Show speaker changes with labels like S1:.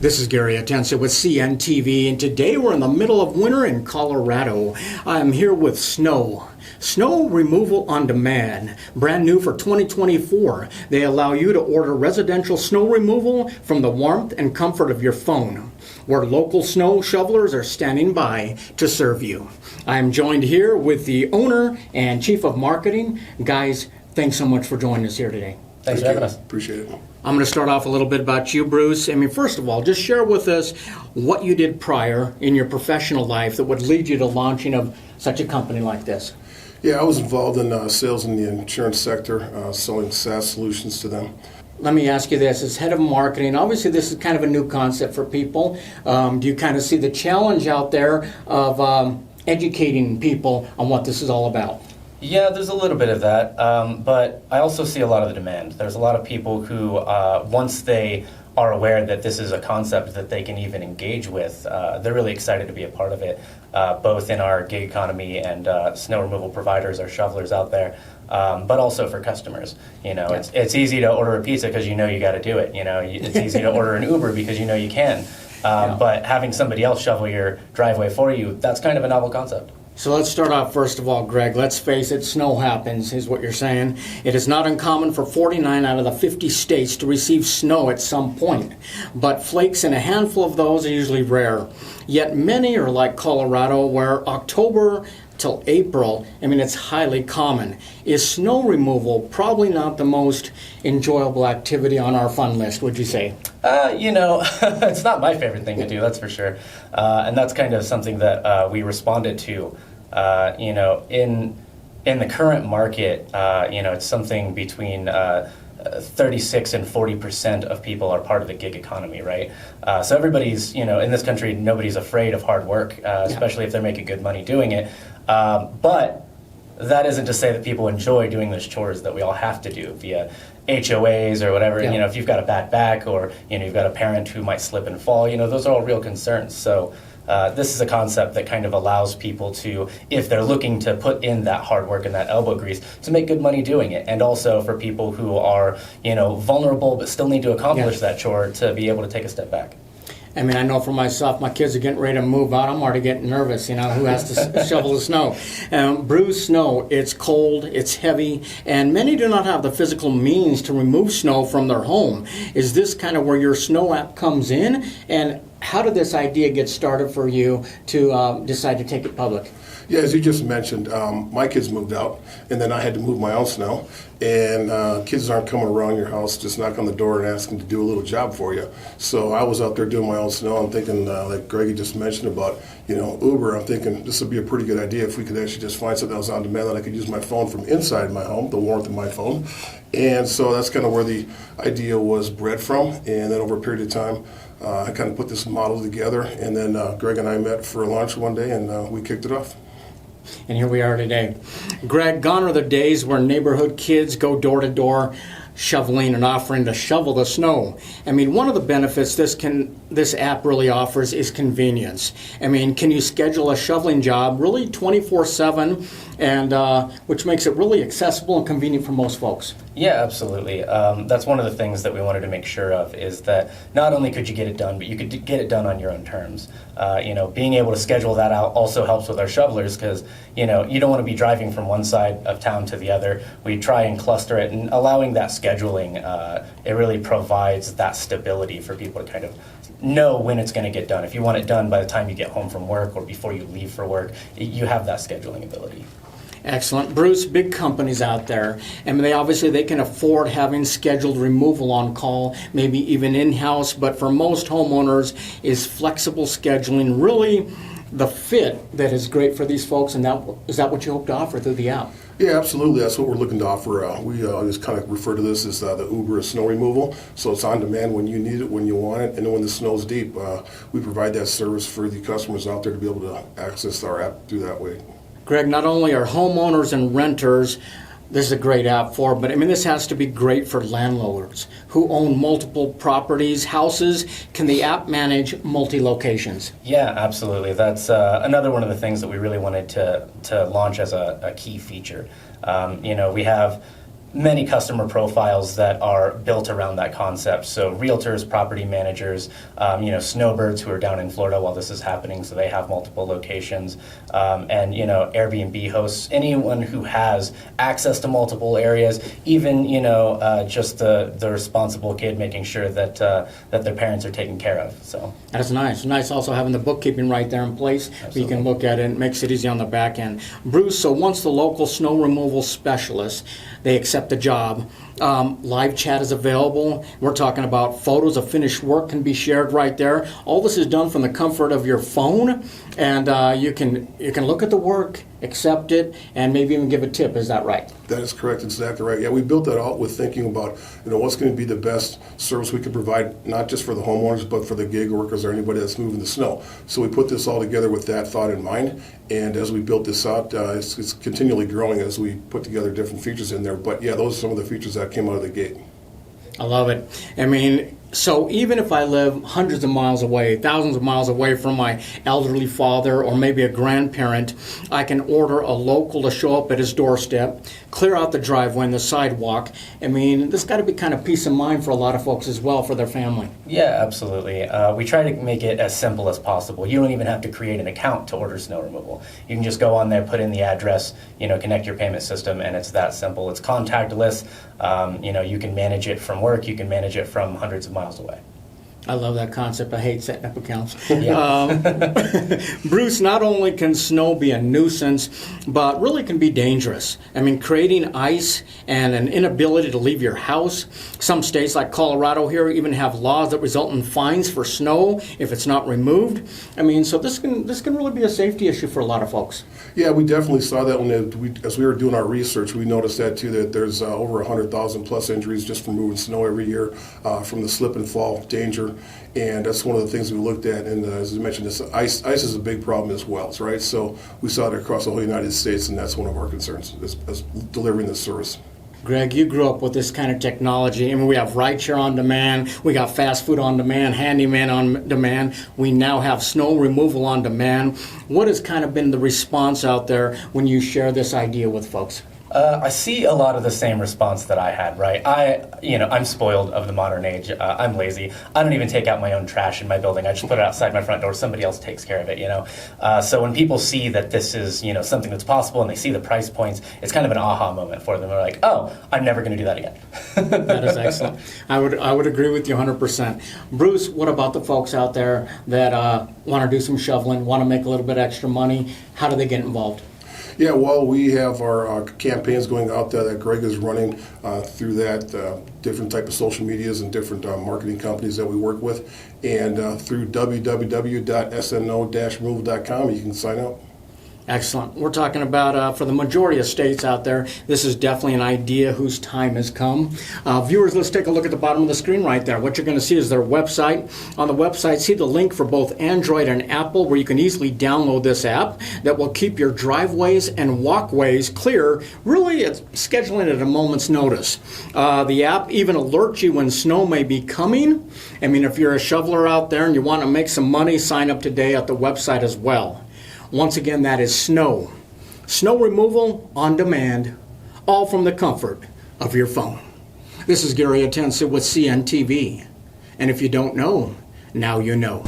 S1: This is Gary Atencio with CNTV, and today we're in the middle of winter in Colorado. I'm here with SNO. Snow removal on demand, brand new for 2024. They allow you to order residential snow removal from the warmth and comfort of your phone, where local snow shovelers are standing by to serve you. I'm joined here with the owner and chief of marketing. Guys, thanks so much for joining us here today.
S2: Thanks for having us.
S3: Appreciate it.
S1: I'm going to start off a little bit about you, Bruce. I mean, first of all, just share with us what you did prior in your professional life that would lead you to launching of such a company like this.
S3: Yeah, I was involved in sales in the insurance sector, selling SaaS solutions to them.
S1: Let me ask you this. As head of marketing, obviously this is kind of a new concept for people. Do you kind of see the challenge out there of educating people on what this is all about?
S2: Yeah, there's a little bit of that, but I also see a lot of the demand. There's a lot of people who, once they are aware that this is a concept that they can even engage with, they're really excited to be a part of it, both in our gig economy and snow removal providers or shovelers out there, but also for customers. You know,
S1: Yeah.
S2: it's easy to order a pizza because you know you got to do it. You know, it's easy to order an Uber because you know you can, but having somebody else shovel your driveway for you, that's kind of a novel concept.
S1: So let's start off first of all, Greg. Let's face it, snow happens, is what you're saying. It is not uncommon for 49 out of the 50 states to receive snow at some point. But flakes in a handful of those are usually rare. Yet many are like Colorado, where October till April, I mean, it's highly common. Is snow removal probably not the most enjoyable activity on our fun list, would you say?
S2: You know, it's not my favorite thing to do, that's for sure. And that's kind of something that we responded to. You know, in the current market, you know, it's something between 36 and 40% of people are part of the gig economy, right? So everybody's, you know, in this country, nobody's afraid of hard work, especially if they're making good money doing it. But that isn't to say that people enjoy doing those chores that we all have to do via HOAs or whatever. You know, if you've got a bad back or, you know, you've got a parent who might slip and fall, you know, those are all real concerns. So this is a concept that kind of allows people to, if they're looking to put in that hard work and that elbow grease, to make good money doing it. And also for people who are, you know, vulnerable but still need to accomplish that chore, to be able to take a step back.
S1: I mean, I know for myself, my kids are getting ready to move out. I'm already getting nervous, you know, who has to shovel the snow. Bruce, snow, it's cold, it's heavy, and many do not have the physical means to remove snow from their home. Is this kind of where your snow app comes in? And how did this idea get started for you to decide to take it public?
S3: Yeah, as you just mentioned, my kids moved out, and then I had to move my own snow. And kids aren't coming around your house, just knock on the door and asking to do a little job for you. So I was out there doing my own snow. I'm thinking, like Greg just mentioned about, you know, Uber. I'm thinking this would be a pretty good idea if we could actually just find something else on demand that I could use my phone from inside my home, the warmth of my phone. And so that's kind of where the idea was bred from. And then over a period of time, I kind of put this model together. And then Greg and I met for lunch one day, and we kicked it off.
S1: And here we are today. Greg, gone are the days where neighborhood kids go door to door shoveling and offering to shovel the snow. I mean, one of the benefits this app really offers is convenience. I mean, can you schedule a shoveling job really 24/7, and which makes it really accessible and convenient for most folks?
S2: Yeah, absolutely. That's one of the things that we wanted to make sure of, is that not only could you get it done, but you could get it done on your own terms. You know, being able to schedule that out also helps with our shovelers, because, you know, you don't want to be driving from one side of town to the other. We try and cluster it, and allowing that scheduling, it really provides that stability for people to kind of know when it's going to get done. If you want it done by the time you get home from work or before you leave for work, you have that scheduling ability.
S1: Excellent. Bruce, big companies out there, and they can afford having scheduled removal on call, maybe even in-house, but for most homeowners, is flexible scheduling really the fit that is great for these folks, and is that what you hope to offer through the app?
S3: Yeah, absolutely. That's what we're looking to offer. We always kind of refer to this as the Uber of snow removal. So it's on demand when you need it, when you want it, and then when the snow's deep. We provide that service for the customers out there to be able to access our app through that way.
S1: Greg, not only are homeowners and renters this is a great app for, but I mean, this has to be great for landlords who own multiple properties, houses. Can the app manage multi-locations?
S2: Yeah, absolutely. That's another one of the things that we really wanted to launch as a key feature. You know, we have many customer profiles that are built around that concept. So realtors, property managers, snowbirds who are down in Florida while this is happening, so they have multiple locations, and Airbnb hosts, anyone who has access to multiple areas, even just the responsible kid making sure that their parents are taken care of. So
S1: that's nice. Nice also having the bookkeeping right there in place.
S2: Absolutely.
S1: You can look at it and it makes it easy on the back end. Bruce, so once the local snow removal specialist, they accept the job, live chat is available. We're talking about photos of finished work can be shared right there. All this is done from the comfort of your phone, and you can look at the work, accept it, and maybe even give a tip. Is that right?
S3: That is correct. Exactly right. Yeah, we built that out with thinking about what's going to be the best service we can provide, not just for the homeowners, but for the gig workers or anybody that's moving the snow. So we put this all together with that thought in mind. And as we built this out, it's continually growing as we put together different features in there. But yeah, those are some of the features that came out of the gate.
S1: I love it. I mean, so even if I live hundreds of miles away, thousands of miles away from my elderly father or maybe a grandparent, I can order a local to show up at his doorstep, clear out the driveway and the sidewalk. I mean, this got to be kind of peace of mind for a lot of folks as well, for their family.
S2: Yeah, absolutely. We try to make it as simple as possible. You don't even have to create an account to order snow removal. You can just go on there, put in the address, connect your payment system, and it's that simple. It's contactless. You can manage it from work. You can manage it from hundreds of miles away.
S1: I love that concept. I hate setting up accounts.
S2: Yeah.
S1: Bruce, not only can snow be a nuisance, but really can be dangerous. I mean, creating ice and an inability to leave your house. Some states like Colorado here even have laws that result in fines for snow if it's not removed. I mean, so this can really be a safety issue for a lot of folks.
S3: Yeah, we definitely saw that as we were doing our research. We noticed that too, that there's over 100,000 plus injuries just from moving snow every year from the slip and fall danger. And that's one of the things we looked at. And as I mentioned, ice is a big problem as well, right? So we saw it across the whole United States, and that's one of our concerns is delivering this service.
S1: Greg, you grew up with this kind of technology. I mean, we have rideshare on demand, we got fast food on demand, handyman on demand. We now have snow removal on demand. What has kind of been the response out there when you share this idea with folks?
S2: I see a lot of the same response that I had, right? I'm spoiled of the modern age. I'm lazy. I don't even take out my own trash in my building. I just put it outside my front door. Somebody else takes care of it, So when people see that this is, something that's possible and they see the price points, it's kind of an aha moment for them. They're like, oh, I'm never going to do that again.
S1: That is excellent. I would agree with you 100%. Bruce, what about the folks out there that want to do some shoveling, want to make a little bit extra money? How do they get involved?
S3: Yeah, well, we have our campaigns going out there that Greg is running through that, different type of social medias and different marketing companies that we work with. And through www.sno-removal.com, you can sign up.
S1: Excellent. We're talking about, for the majority of states out there, this is definitely an idea whose time has come. Viewers, let's take a look at the bottom of the screen right there. What you're going to see is their website. On the website, see the link for both Android and Apple where you can easily download this app that will keep your driveways and walkways clear. Really, it's scheduling at a moment's notice. The app even alerts you when snow may be coming. I mean, if you're a shoveler out there and you want to make some money, sign up today at the website as well. Once again, that is SNO. Snow removal on demand, all from the comfort of your phone. This is Gary Atencio with CNTV. And if you don't know, now you know.